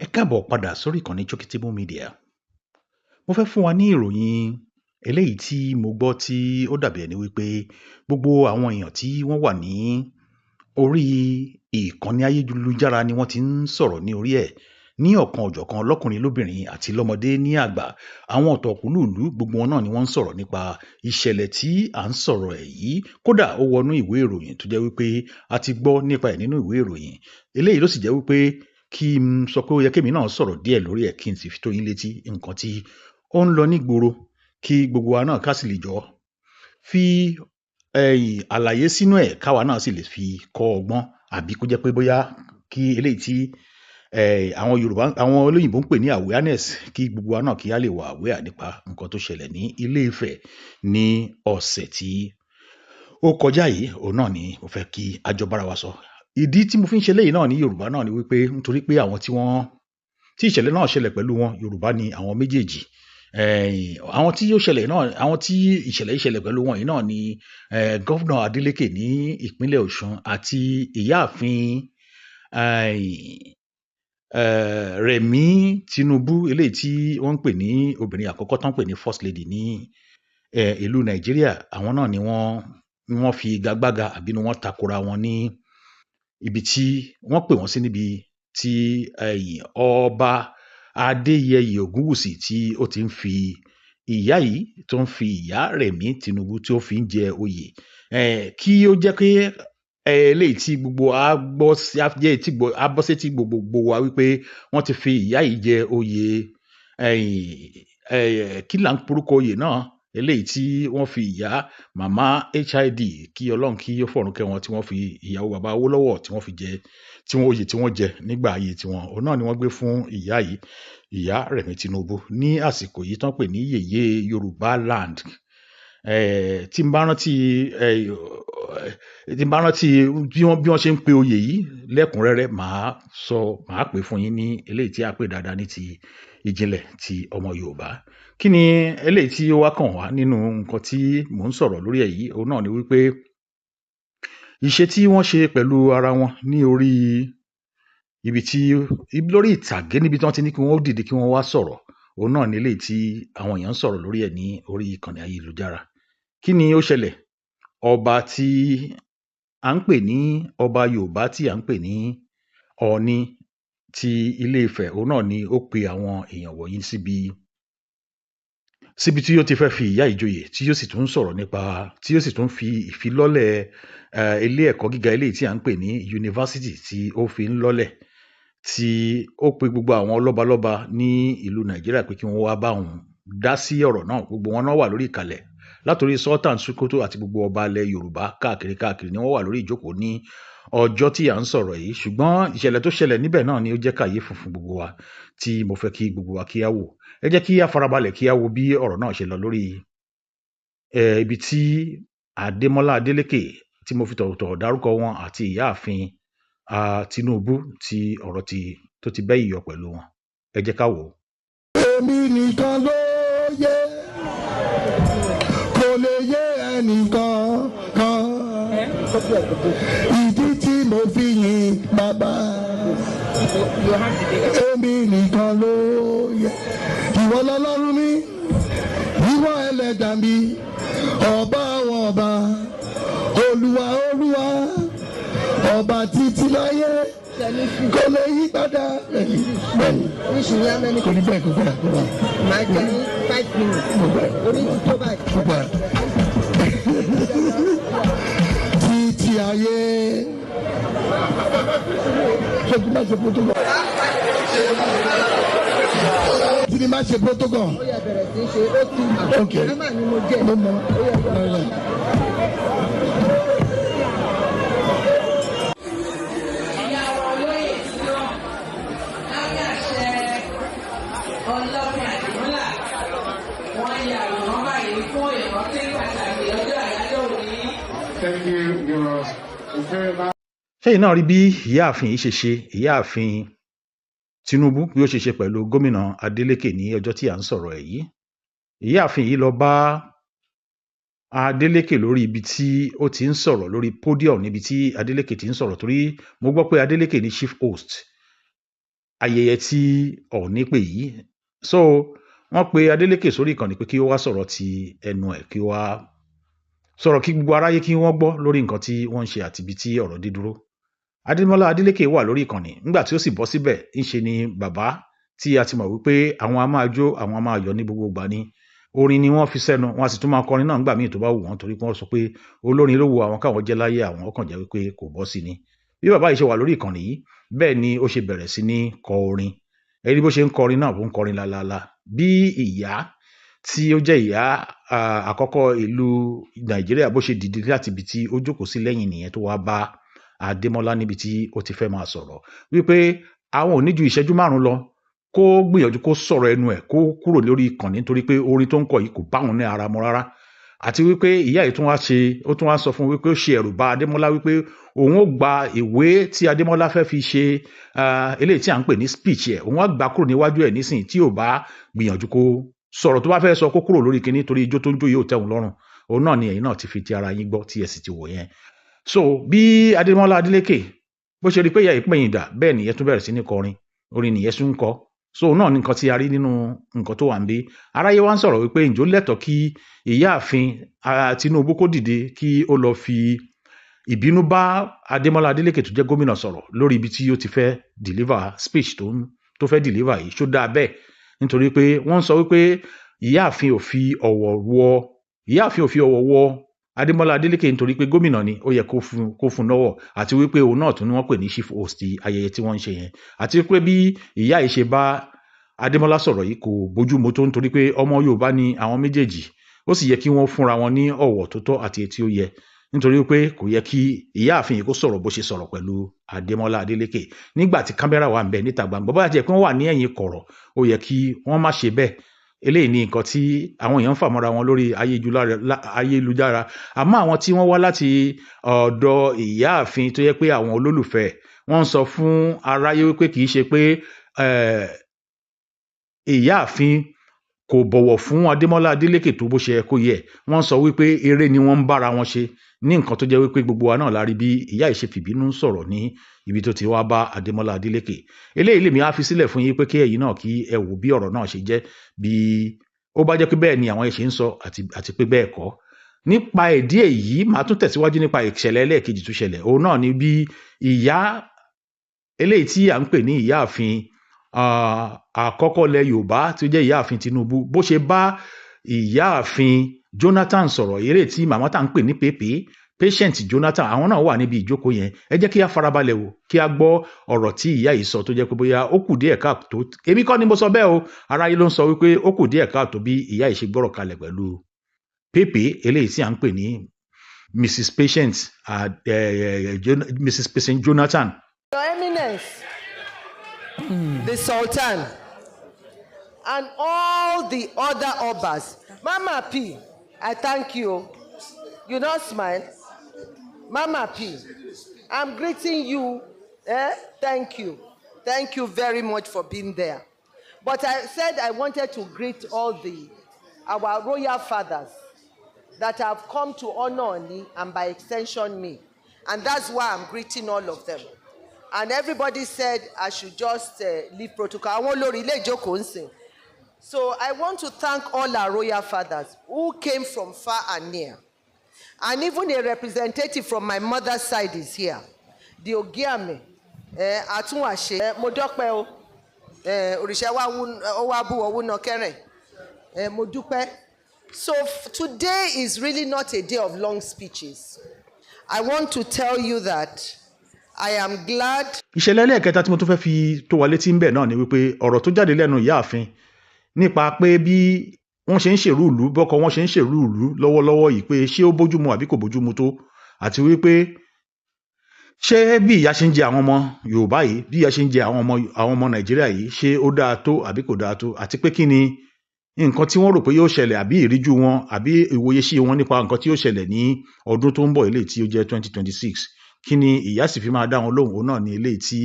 Ẹ káàbọ̀ padà sórí ìkànnì Chokitable Media. Mo fẹ́ fún wa ní ìròyìn eléyìí tí mo gbọ́ tí ó dàbí ẹni wípé gbogbo àwọn èèyàn tí wọ́n wà ní orí ìkànnì ayélujára ni wọ́n ti ń sọ̀rọ̀ ní orí ẹ̀ ní ọ̀kan òjọ̀kan lọ́kùnrin lóbìnrin àti lọ́mọdé ní àgbà. Àwọn ọ̀tọ̀kùlùlù gbogbo wọn náà ni wọ́n ń sọ̀rọ̀ nípa ìṣẹ̀lẹ̀ tí à ń sọ̀rọ̀ ẹ̀ yìí. Kódà ó wọnú ìwé ìròyìn tó jẹ́ wípé a ti gbọ́ nípa ẹ̀ nínú ìwé ìròyìn. Eléyìí ló sì jẹ́ wípé kí n sọ pé ó yẹ kémi náà sọ̀rọ̀ díẹ̀ lórí ẹ̀ kí n sì fi tó yín létí nǹkan tí ó ń lọ nígboro kí gbogbo wa náà ká sì lè jọ fi àlàyé sínú ẹ̀ káwa náà sì lè fi kọ́ ọgbọ́n àbí kó jẹ́ pé bóyá kí eléyìí tí àwọn olóyìnbó ń pè ní awareness kí gbogbo wa náà kí á lè wà aware nípa nǹkan tó ṣẹlẹ̀ ní Ilé-Ifẹ̀ ní ọ̀sẹ̀ tí ó kọjá yìí. Òun náà ni mo fẹ́ kí a jọ bára wa sọ. Ìdí tí mo fi ń ṣe léyìí náà ní Yorùbá náà ni wípé nítorí pé àwọn tí ìṣẹ̀lẹ̀ náà ṣẹlẹ̀ pẹ̀lú wọn Yorùbá ni àwọn méjèèjì. Àwọn tí ìṣẹ̀lẹ̀ ìṣẹ̀lẹ̀ pẹ̀lú wọn yìí náà ni gọ́vnà Adeleke ní ìpínlẹ̀ Ọ̀ṣun àti ìyáàfin Remi Tinubu eléyìí tí wọ́n ń pè ní obìnrin àkọ́kọ́ tán pè ní first lady ní ìlú Nàìjíríà. Àwọn náà ni wọ́n fi gagbága àbí ni wọ́n takora wọn ní ibi tí wọ́n pè wọ́n sí níbi tí ọba Adéyẹyè Ògúnwùsì tí ó ti ń fi ìyá yìí tó ń fi ìyá Remi Tinubu tí ó fi ń jẹ oyè. Kí ó jẹ́ pé eléyìí tí gbogbo abọ́sẹ́ tí gbogbo wa wípé wọ́n ti fi ìyá yìí jẹ oyè kí là ń porúkọ oyè náà eléyìí tí wọ́n fi ìyá màmá HID kí Ọlọ́run kí ó fọ̀run kẹ́ wọn tí wọ́n fi ìyàwó bàbá Awólọ́wọ̀ tí wọ́n fi jẹ oyè tí wọ́n jẹ nígbà ayé tiwọn. Òun náà ni wọ́n gbé fún ìyá yìí, ìyá Remi Tinubu ní àsìkò yìí tán pè ní yèyé Yorùbá land. Tí n bá rántí bí wọ́n ṣe ń pe oyè yìí lẹ́kùnrẹ́rẹ́ màá pè fún yín ní eléyìí tí a pè dáadáa ní ti ìjìnlẹ̀ ti ọmọ Yorùbá. Kí ni eléyìí tí ó wá kàn wá nínú nǹkan tí mò ń sọ̀rọ̀ lórí ẹ̀ yìí? Òun náà ni wípé ìṣe tí wọ́n ṣe pẹ̀lú ara wọn ní orí lórí ìtàgé níbi tí wọ́n ti ní kí wọ́n dìde kí wọ́n wá sọ̀rọ̀. Òun náà ni eléyìí tí àwọn èèyàn ń sọ̀rọ̀ lórí ẹ̀ ní orí ìkànnì ayélujára. Kí ni ó ṣẹlẹ̀? Ọba tí à ń pè ní ọba Yorùbá tí à ń pè ní Ọọ̀ni ti Ilé-Ifẹ̀. Òun náà ni ó pe àwọn èèyàn wọ̀nyí síbi tí ó ti fẹ́ fi ìyá ìjòyè tí yóò sì tún sọ̀rọ̀ tí yóò sì tún fi ìfilọ́lẹ̀ ilé ẹ̀kọ́ gíga eléyìí tí à ń pè ní yunifásítì tí ó fi ń lọ́lẹ̀, tí ó pe gbogbo àwọn lọ́balọ́ba ní ìlú Nàìjíríà pé kí wọ́n wá bá òun dá sí ọ̀rọ̀ náà. Gbogbo wọn náà wà lórí ìkàlẹ̀ látòrí Sultan Sokoto àti gbogbo ọba ilẹ̀ Yorùbá káàkiri ni wọ́n wà lórí ìjókòó ní ọjọ́ tí à ń sọ̀rọ̀ yìí. Ṣùgbọ́n ìṣẹ̀lẹ̀ tó ṣẹlẹ̀ níbẹ̀ náà ni ó jẹ́ kàyéfì fún gbogbo wa tí mo fẹ́ kí gbogbo wa kí á wò. Ẹ jẹ́ kí á farabalẹ̀ kí á wo bí ọ̀rọ̀ náà ṣe lọ lórí ibi tí Ademola Adeleke tí mo fi tọ̀wọ̀tọ̀wọ̀ dárúkọ wọn àti ìyáàfin Tinubu tí ọ̀rọ̀ tó ti bẹ́ ìyọ pẹ̀lú wọn. Ẹ jẹ́ ká wò ó. Èmi nìkan ló yé, kò lè yé ẹnìkan kan. Ìdí tí mo fi yin bàbá. Èmi nìkan ló yé. Ìwọ lọ́lọ́run mi, ìwọ ẹlẹ́dà mi, ọba àwọn ọba, olúwa olúwa, ọba títí láyé, kò lè yí padà. Kò ní bẹ́ẹ̀ kó bẹ́ẹ̀ kó bẹ́ẹ̀. Máa jẹ́ ní 5 minutes. Orí tó báyìí. Títí ayé. Ṣé kí n máa ṣe protocol? Kí ni máa ṣe protocol? Ó yẹ bẹ̀rẹ̀ sí í ṣe ó tún. Ok. Kámá ni mo jẹ́. Mo mọ̀. Ó yẹ bẹ̀rẹ̀. Ọlọ́run àdìmọ́là wọ́n ya àwòrán báyìí fún ìrántí pàtàkì ọjọ́ àyájọ́ òní. Thank you, viewers. Ṣẹ́yìn náà rí bí ìyáàfin yìí ṣe ṣe, ìyáàfin Tinubu bí ó ṣe ṣe pẹ̀lú gómìnà Adeleke ní ọjọ́ tí à ń sọ̀rọ̀ ẹ̀ yìí. Ìyáàfin yìí lọ bá Adeleke lórí ibi tí ó ti ń sọ̀rọ̀ lórí podium níbi tí Adeleke ti ń sọ̀rọ̀, torí mo gbọ́ pé Adeleke ni chief host ayẹyẹ tí Ọọ̀ni pè yìí. So wọ́n pe Adeleke sórí ìkànnì pé kí ó wá sọ̀rọ̀ ti ẹnu ẹ̀, kí ó wá sọ̀rọ̀ kí gbogbo aráyé kí wọ́n gbọ́ lórí nǹkan tí wọ́n ń ṣe àti ibi tí ọ̀rọ̀ dé dúró. Ademola Adeleke wà lórí ìkànnì nígbà tí ó sì bọ́ síbẹ̀, ńṣe ni bàbá tí a ti mọ̀ wípé àwọn a máa jó, àwọn a máa yọ̀ ní gbogbo ìgbà ni. Orin ni wọ́n fi sẹ́nu, wọ́n a sì tún máa kọrin náà nígbà míì tó bá wù wọ́n, torí pé wọ́n sọ pé olórin ló wo àwọn káwọn jẹ́ láyé àwọn, ó kàn jẹ́ wípé kò bọ́ sí ni. Bí bàbá yìí ṣe wà lórí ìkànnì yìí, bẹ́ẹ̀ ni ó ṣe bẹ̀rẹ̀ sí ní kọ orin. Ẹ rí bó ṣe ń kọrin náà, bó ń kọrin lálálá. Bí ìyá tí ó jẹ́ ìyá àkọ́kọ́ ìlú Nàìjíríà bó ṣe dìde láti ibi tí ó jókòó sí lẹ́yìn nìyẹn tó wá bá Ademola níbi tí ó ti fẹ́ máa sọ̀rọ̀ wípé àwọn ò ní ju ìṣẹ́jú 5 lọ kó gbìyànjú kó sọ̀rọ̀ ẹnu ẹ̀ kó kúrò lórí ìkànnì nítorí pé orin tó ń kọ yìí kò bá òun ní ara mu rárá. Àti wípé ìyá yìí tún wá sọ fún wípé ó ṣe ẹ̀rù bà Ademola wípé òun ó gba ìwé tí Ademola fẹ́ fi ṣe eléyìí tí à ń pè ní speech ẹ̀, òun á gbà kúrò níwájú ẹ̀ nísìnyí tí ò bá gbìyànjú kó sọ̀rọ̀ tó bá fẹ́ sọ kó kúrò lórí kinní, torí ijó tó ń jó yóò tẹ́ òun lọ́rùn. Òun náà ni ẹ̀yin náà ti fi ti ara yín gbọ́ tí ẹ sì ti wò yẹn. So bí Ademola Adeleke bó ṣe rí pé ìyá yìí pẹ̀yìn dà, bẹ́ẹ̀ nìyẹn tún bẹ̀rẹ̀ sí ní kọrin, orin nìyẹn tún ń kọ. So náà ní nǹkan tí a rí nínú nǹkan tó wà ń bí. Aráyé wá ń sọ̀rọ̀ wípé ǹjọ́ lẹ́tọ̀ọ́ kí ìyáàfin Tinubu kó dìde kí ó lọ fi ìbínú bá Ademola Adeleke tó jẹ́ gómìnà sọ̀rọ̀ lórí ibi tí ó ti fẹ́ deliver speech tó fẹ́ deliver yìí. Ṣó dáa bẹ́ẹ̀? Nítorí pé wọ́n sọ wípé ìyáàfin ò fi ọ̀wọ̀ wọ Ademola Adeleke nítorí pé gómìnà ni ó yẹ kó fún lọ́wọ́, àti wípé òun náà tún ni wọ́n pè ní chief host ayẹyẹ tí wọ́n ń ṣe yẹn, àti wípé bí ìyá yìí ṣe bá Ademola sọ̀rọ̀ yìí kò bójúmu tó, nítorí pé ọmọ Yorùbá ni àwọn méjèèjì, ó sì yẹ kí wọ́n fúnra wọn ní ọ̀wọ̀ tó tọ́ àti tí ó yẹ, nítorí pé kò yẹ kí ìyáàfin yìí kó sọ̀rọ̀ bó ṣe sọ̀rọ̀ pẹ̀lú Ademola Adeleke nígbà tí kámẹ́rà wà ń bẹ níta gbangba. Bóyá jẹ́ pé wọ́n wà ní ẹ̀yìn kọ̀rọ̀, ó yẹ kí wọ́n má ṣe bẹ́ẹ̀. Eléyìí ni nǹkan tí àwọn èèyàn ń fà mọ́ra wọn lórí ayélujára. Àmọ́ àwọn tí wọ́n wá láti ọ̀dọ̀ ìyáàfin tó yẹ pé àwọn olólùfẹ́ wọ́n ń sọ fún aráyé wípé kì í ṣe pé ìyáàfin kò bọ̀wọ̀ fún Ademola Adeleke tó bó ṣe kó yẹ. Wọ́n sọ wípé eré ni wọ́n ń bára wọn ṣe, ní nǹkan tó jẹ́ wípé gbogbo wa náà la rí bí ìyá yìí ṣe fìbínú sọ̀rọ̀ ní ibi tó ti wá bá Ademola Adeleke. Eléyìí lèmi á fi sílẹ̀ fún yín pé kí ẹ̀yin náà kí ẹ wò bí ọ̀rọ̀ náà ṣe jẹ́, bí ó bá jẹ́ pé bẹ́ẹ̀ ni àwọn ẹ̀ ṣe ń sọ àti pé bẹ́ẹ̀ kọ́. Nípa ìdí èyí, màá tún tẹ̀síwájú nípa ìṣẹ̀lẹ̀ ẹlẹ́ẹ̀kejì tó ṣẹlẹ̀. Òun náà ni bí ìyá eléyìí tí à ń pè ní ìyáàfin àkọ́kọ́ ilẹ̀ Yorùbá tí ó jẹ́ ìyáàfin Tinubu bó ṣe bá ìyáàfin Jonathan sọ̀rọ̀, eré tí màmá tá ń pè ní patient Jonathan, àwọn náà wà níbi ìjókòó yẹn. Ẹ jẹ́ kí a farabalẹ̀ wò kí a gbọ́ ọ̀rọ̀ tí ìyá yìí sọ tó jẹ́ pé bóyá ó kù díẹ̀ káàtó. Èmi kọ́ ni mo sọ bẹ́ẹ̀ o, aráyé ló ń sọ wípé ó kù díẹ̀ káàtó bí ìyá yìí ṣe gbọ́rọ̀ kalẹ̀ pẹ̀lú eléyìí tí à ń pè ní Mrs. Patient Jonathan. Your Eminence, the Sultan, and all the other Obas. Mama P, I thank you. You not smile? Mama P, I'm greeting you. Thank you. Thank you very much for being there. But I said I wanted to greet all our royal fathers that have come to honor me and by extension me. And that's why I'm greeting all of them. And everybody said I should just leave protocol. I won't relay joke. So I want to thank all our royal fathers who came from far and near. And even a representative from my mother's side is here. The Ogiame, Atunwase, Modope, Orishawa Owabu Owunokere, Modupe. So today is really not a day of long speeches. I want to tell you that I am glad. Ìṣẹ̀lẹ̀ ẹlẹ́ẹ̀kẹta tí mo tún fẹ́ fi tó wa létí ń bẹ̀ náà ni wípé ọ̀rọ̀ tó jáde lẹ́nu ìyáàfin nípa pé bí wọ́n ṣe ń ṣèrú ìlú, bọ́kọ wọ́n ṣe ń ṣèrú ìlú lọ́wọ́lọ́wọ́ yìí, pé ṣé ó bójúmu àbí kò bójúmu tó, àti wípé ṣé bí ìyà ṣe ń jẹ àwọn ọmọ Yorùbá yìí, bí ìyà ṣe ń jẹ àwọn ọmọ Nàìjíríà yìí, ṣé ó dáa tó àbí kò dáa tó, àti pé kí ni nǹkan tí wọ́n rò pé yóò ṣẹlẹ̀, àbí ìríjú wọn àbí ìwòye sí wọn nípa nǹkan tí yóò ṣẹlẹ̀ ní ọdún tó ń bọ̀ eléyìí tí ó jẹ́ 2026. Kí ni ìyá sì fi máa dá wọn lóhùn? Òun náà ni eléyìí tí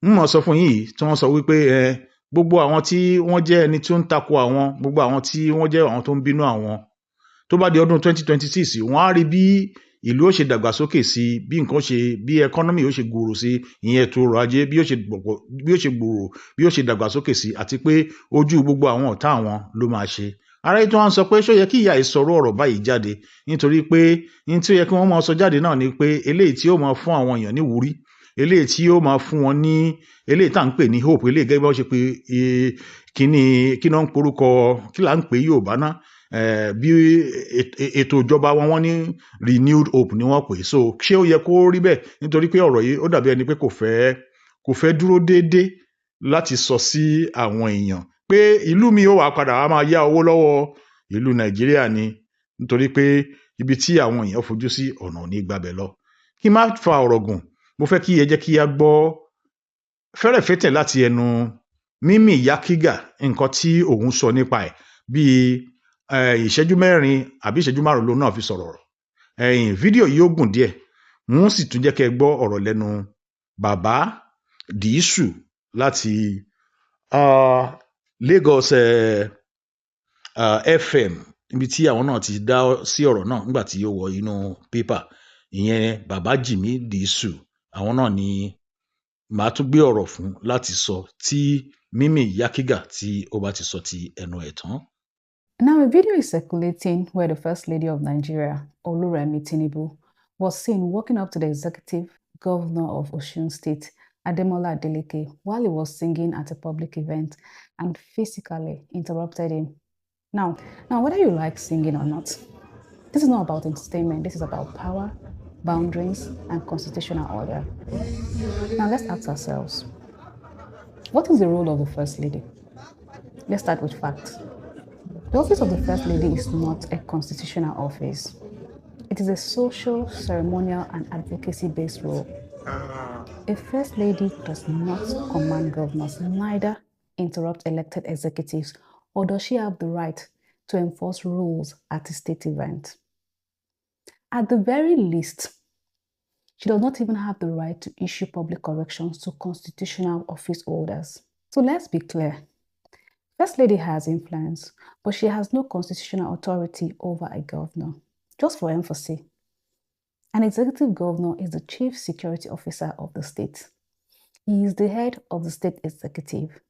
ń mọ̀ sọ fún yín tí wọ́n sọ wípé gbogbo àwọn tí wọ́n jẹ́ ẹni tí ó ń tako àwọn, gbogbo àwọn tí wọ́n jẹ́ àwọn tó ń bínú àwọn, tó bá di ọdún 2026 wọ́n á rí bí ìlú ó ṣe dàgbàsókè sí, bí nǹkan ṣe, bí economy ó ṣe gbòòrò sí, ìyẹn ètò ọrọ̀ ajé bí ó ṣe gbòòrò, bí ó ṣe dàgbàsókè sí, àti pé ojú gbogbo àwọn ọ̀tá àwọn ló máa ṣe. Ara yìí tó wá ń sọ pé ṣó yẹ kí ìyá yìí sọ̀rọ̀ ọ̀rọ̀ báyìí jáde, nítorí pé ní tí ó yẹ kí wọ́n máa sọ jáde náà ni pé eléyìí tí ó máa fún àwọn èèyàn ní ìwúrí, eléyìí tí ó máa fún wọn ní eléyìí tá à ń pè ní hope, eléyìí gẹ́gẹ́ bí wọ́n ṣe pé kí náà ń porúkọ, kí là ń pè Yorùbá náà, bí ètò ìjọba wọn ní renewed hope ni wọ́n pè. So ṣé ó yẹ kó rí bẹ́ẹ̀? Nítorí pé ọ̀rọ̀ yìí ó dàbí ẹni pé kò fẹ́ dúró déédéé láti sọ sí àwọn èèyàn pé ìlú mi ó wà padà wá máa yá owó lọ́wọ́ ìlú Nàìjíríà ni, nítorí pé ibi tí àwọn èèyàn fojú sí ọ̀nà ò ní gbabẹ̀ lọ. Kí n má fa ọ̀rọ̀ gùn, mo fẹ́ kí ẹ jẹ́ kí a gbọ́ fẹ́rẹ̀fẹ́tẹ̀ láti ẹnu Mímì Yakiga, nǹkan tí òun sọ nípa ẹ̀, bíi ìṣẹ́jú 4 àbí ìṣẹ́jú 5 ló náà fi sọ̀rọ̀. Fídíò yìí ó gùn díẹ̀, wọ́n sì tún jẹ́ kẹ́ gbọ́ ọ̀rọ̀ lẹ́nu bàbá Dìísù láti Lagos FM, níbi tí àwọn náà ti dá sí ọ̀rọ̀ náà nígbà tí ó wọ inú pépà. Ìyẹn bàbá Jimmy Dìísù, àwọn náà ni màá tún gbé ọ̀rọ̀ fún láti sọ tí Mímì Yakiga tí ó bá ti sọ ti ẹnu ẹ̀ tán. Now, a video is circulating where the First Lady of Nigeria, Remi Tinubu, was seen walking up to the Executive Governor of Osun State, Ademola Adeleke, while he was singing at a public event and physically interrupted him. Now, whether you like singing or not, this is not about entertainment. This is about power, boundaries, and constitutional order. Now, let's ask ourselves, what is the role of the First Lady? Let's start with facts. The office of the First Lady is not a constitutional office. It is a social, ceremonial, and advocacy-based role. A First Lady does not command governors, neither interrupt elected executives, or does she have the right to enforce rules at a state event. At the very least, she does not even have the right to issue public corrections to constitutional office holders. So let's be clear. First Lady has influence, but she has no constitutional authority over a governor. Just for emphasis, an executive governor is the chief security officer of the state. He is the head of the state executive,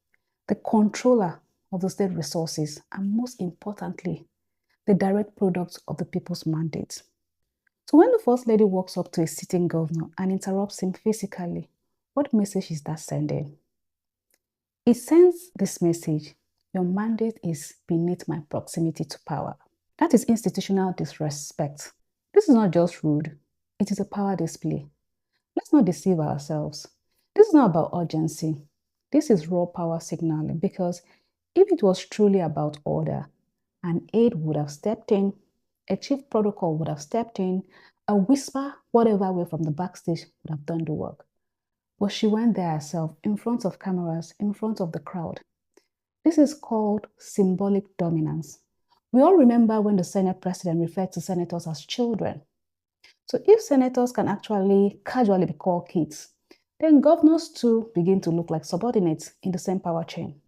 the controller of the state resources, and most importantly, the direct product of the people's mandate. So when the First Lady walks up to a sitting governor and interrupts him physically, what message is that sending? It sends this message: your mandate is beneath my proximity to power. That is institutional disrespect. This is not just rude, it is a power display. Let's not deceive ourselves. This is not about urgency. This is raw power signaling, because if it was truly about order, an aide would have stepped in, a chief protocol would have stepped in, a whisper, whatever way from the backstage would have done the work. But she went there herself, in front of cameras, in front of the crowd. This is called symbolic dominance. We all remember when the Senate president referred to senators as children. So if senators can actually casually be called kids, then governors too begin to look like subordinates in the same power chain.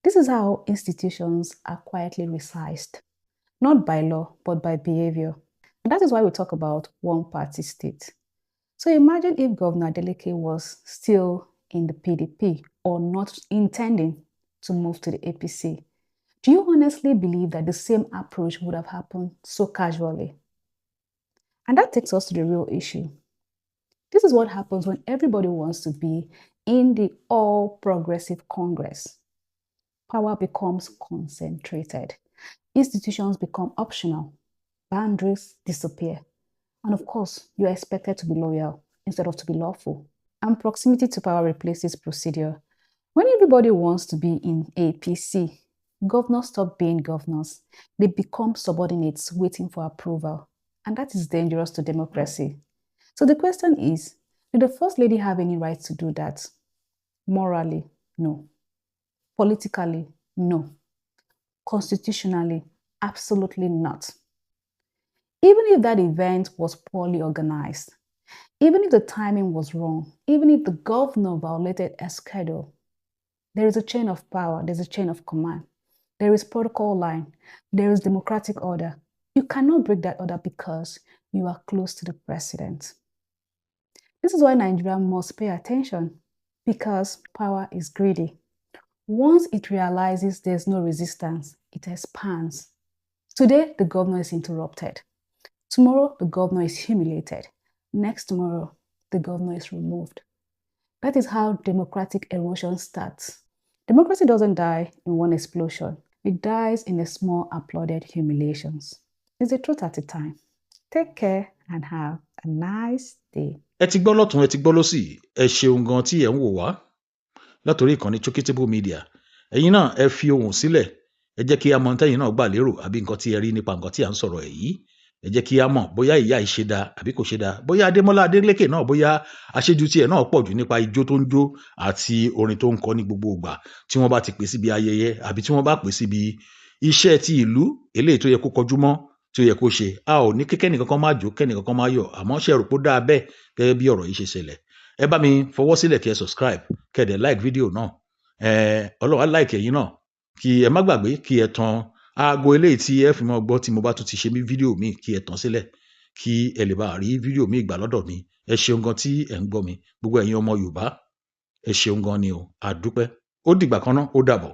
This is how institutions are quietly resized, not by law, but by behavior. And that is why we talk about one-party state. So imagine if Governor Adeleke was still in the PDP or not intending to move to the APC. Do you honestly believe that the same approach would have happened so casually? And that takes us to the real issue. This is what happens when everybody wants to be in the all-progressive Congress. Power becomes concentrated. Institutions become optional. Boundaries disappear. And of course, you are expected to be loyal instead of to be lawful. And proximity to power replaces procedure. When everybody wants to be in APC, governors stop being governors. They become subordinates waiting for approval. And that is dangerous to democracy. So the question is, did the First Lady have any right to do that? Morally, no. Politically, no. Constitutionally, absolutely not. Even if that event was poorly organized, even if the timing was wrong, even if the governor violated a schedule, there is a chain of power, there's a chain of command, there is protocol line, there is democratic order. You cannot break that order because you are close to the president. This is why Nigeria must pay attention, because power is greedy. Once it realizes there's no resistance, it expands. Today, the governor is interrupted. Tomorrow, the governor is humiliated. Next tomorrow, the governor is removed. That is how democratic erosion starts. Democracy doesn't die in one explosion. It dies in the small applauded humiliations. It's the truth at a time. Take care and have a nice day. Ẹ ti gbọ́ lọ́tún, ẹ ti gbọ́ lósì, ẹ ṣeun gan tí ẹ ń wò wá látòrí ìkànnì Chokitable Media. Ẹ̀yin náà ẹ fi ohùn sílẹ̀, ẹ jẹ́ kí a mọ̀ tẹ́yin náà gbà lérò àbí nǹkan tí ẹ rí nípa nǹkan tí à ń sọ̀rọ̀ yìí. Ẹ jẹ́ kí a mọ̀ bóyá ìyá yìí ṣe dá àbí kò ṣe dá, bóyá Ademola Adeleke náà bóyá àṣejù tiẹ̀ náà pọ̀ jù nípa ijó tó ń jó àti orin tó ń kọ ní gbogbo ìgbà tí wọ́n bá ti pè síbi ayẹyẹ àbí tí wọ́n bá pè síbi iṣẹ́ ti ìlú eléyìí tó yẹ kó kọjú mọ́ tí ó yẹ kó ṣe. A ò ní kẹ́ni kankan máa jó, kẹ́ni kankan máa yọ̀, àmọ́ ṣe rò pé ó dáa bẹ́ẹ̀ gẹ́gẹ́ bí ọ̀rọ̀ yìí ṣe ṣẹlẹ̀. Ẹ bá mi fọwọ́ sílẹ̀ kí ẹ subscribe, kí ẹ dẹ̀ like fídíò náà. Ọlọ́run á like ẹ̀yin náà. Kí ẹ má gbàgbé kí ẹ tan aago eléyìí tí ẹ fi mọ́ gbọ́ tí mo bá tún ti ṣe fídíò míì, kí ẹ tan sílẹ̀ kí ẹ lè bá rí fídíò míì gbà lọ́dọ̀ mi. Ẹ ṣeun gan tí ẹ ń gbọ́ mi. Gbogbo ẹ̀yin ọmọ Yorùbá, ẹ ṣeun gan ni o. A dúpẹ́. Ó dìgbà kan náà, ó dàbọ̀.